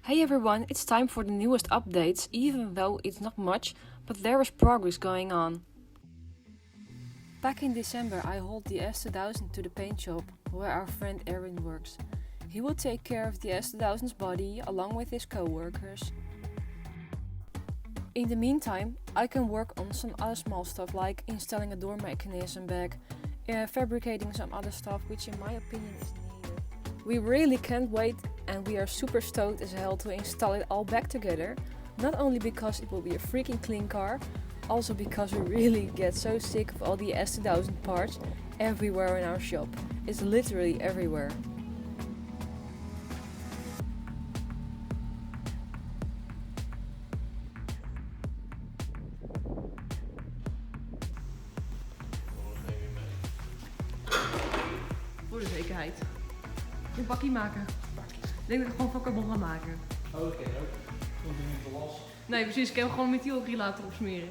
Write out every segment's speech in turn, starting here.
Hey everyone, it's time for the newest updates, even though it's not much, but there is progress going on. Back in December I hauled the S2000 to the paint shop, where our friend Erwin works. He will take care of the S2000's body along with his co-workers. In the meantime, I can work on some other small stuff like installing a door mechanism back, fabricating some other stuff which in my opinion is needed. We really can't wait and we are super stoked as hell to install it all back together. Not only because it will be a freaking clean car, also because we really get so sick of all the S2000 parts everywhere in our shop. It's literally everywhere. Voor de zekerheid. Een bakkie maken. Ik denk dat ik gewoon van carbon ga maken. Oh, dat ken je ook. Komt er niet te los. Nee, precies. Ik heb hem gewoon met methylacrylaat opsmeren.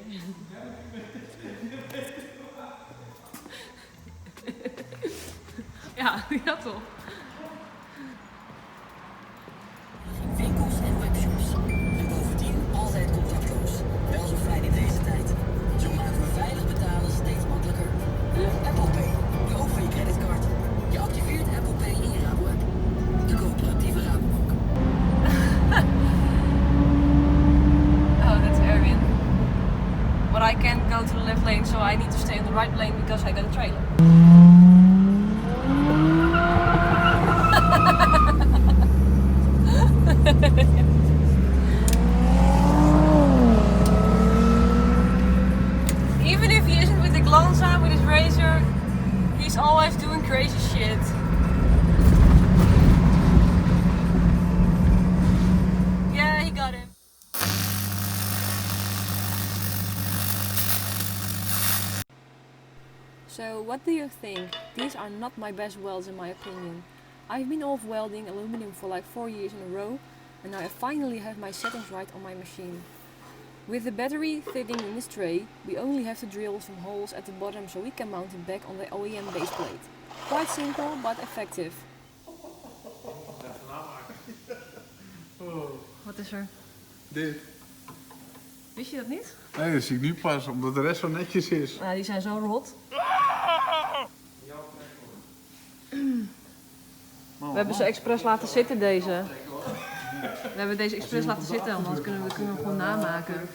Ja, toch. Winkels en webshops. En bovendien altijd contactloos. Wel zo fijn in deze tijd. Zo maken we veilig betalen steeds makkelijker. Apple Pay, je ook van je creditcard. Je activeert Apple Pay in je Rabo-app. De coöperatieve Rabobank. Oh, that's Erwin. But I can't go to the left lane, so I need to stay in the right lane because I got a trailer. Even if he isn't with the Glanza, with his razor, he's always doing crazy shit. Yeah, he got him. So, what do you think? These are not my best welds in my opinion. I've been off welding aluminum for like 4 years in a row, and now I finally have my settings right on my machine. With the battery fitting in this tray, we only have to drill some holes at the bottom so we can mount it back on the OEM base plate. Quite simple, but effective. Wat is er? Dit. Wist je dat niet? Nee, dat zie ik nu pas, omdat de rest zo netjes is. Nou, die zijn zo rot. We hebben ze expres laten zitten, deze. We hebben deze expres laten zitten, want anders kunnen we hem gewoon namaken.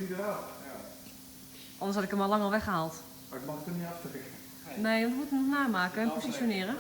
Anders had ik hem al lang al weggehaald. Maar ik mag het er niet aftrekken. Nee, we moeten hem nog namaken en positioneren.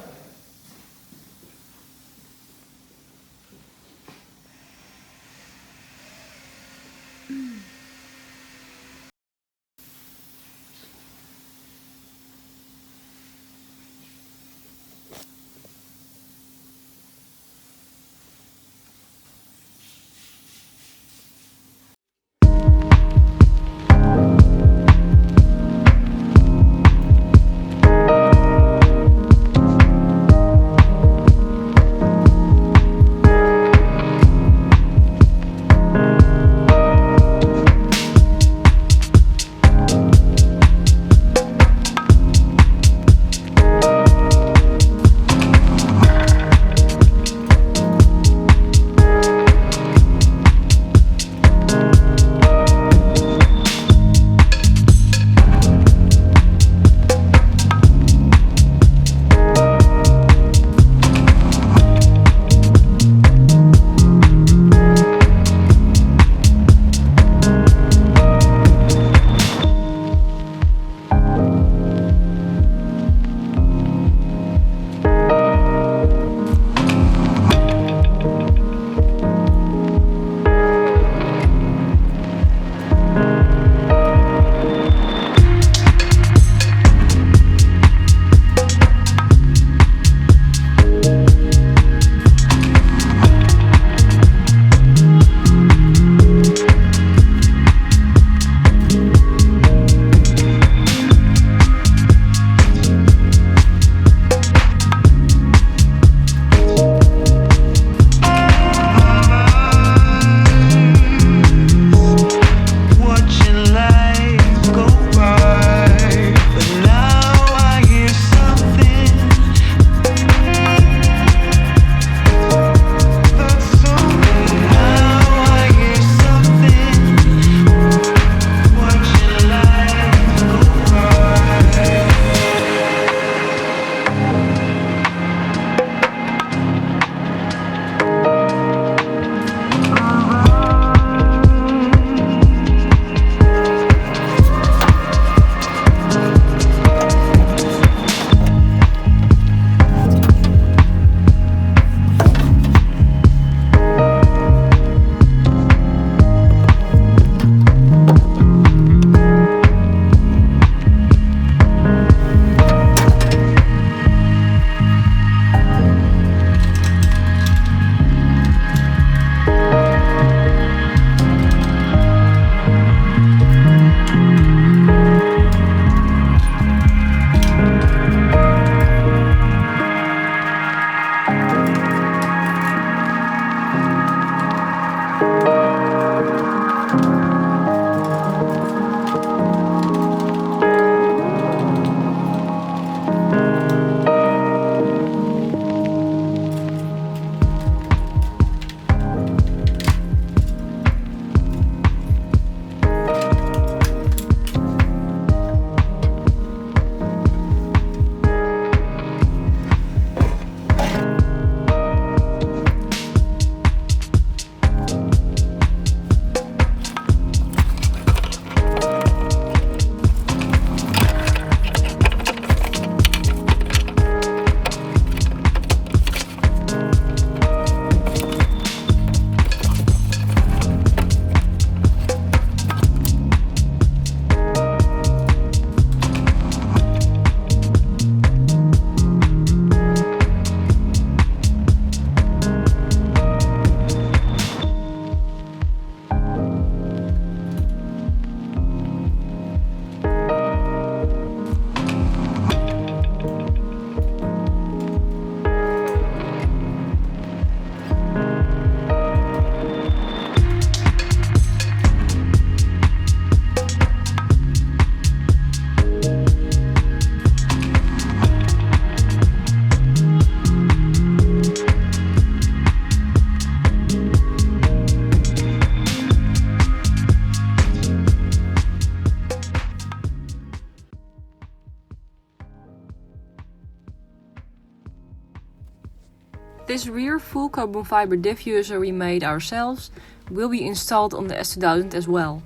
This rear full carbon fiber diffuser we made ourselves will be installed on the S2000 as well.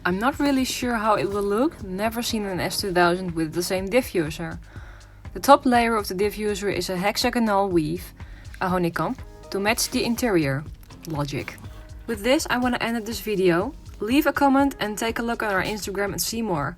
I'm not really sure how it will look, never seen an S2000 with the same diffuser. The top layer of the diffuser is a hexagonal weave, a honeycomb, to match the interior. Logic. With this I want to end this video. Leave a comment and take a look on our Instagram and see more.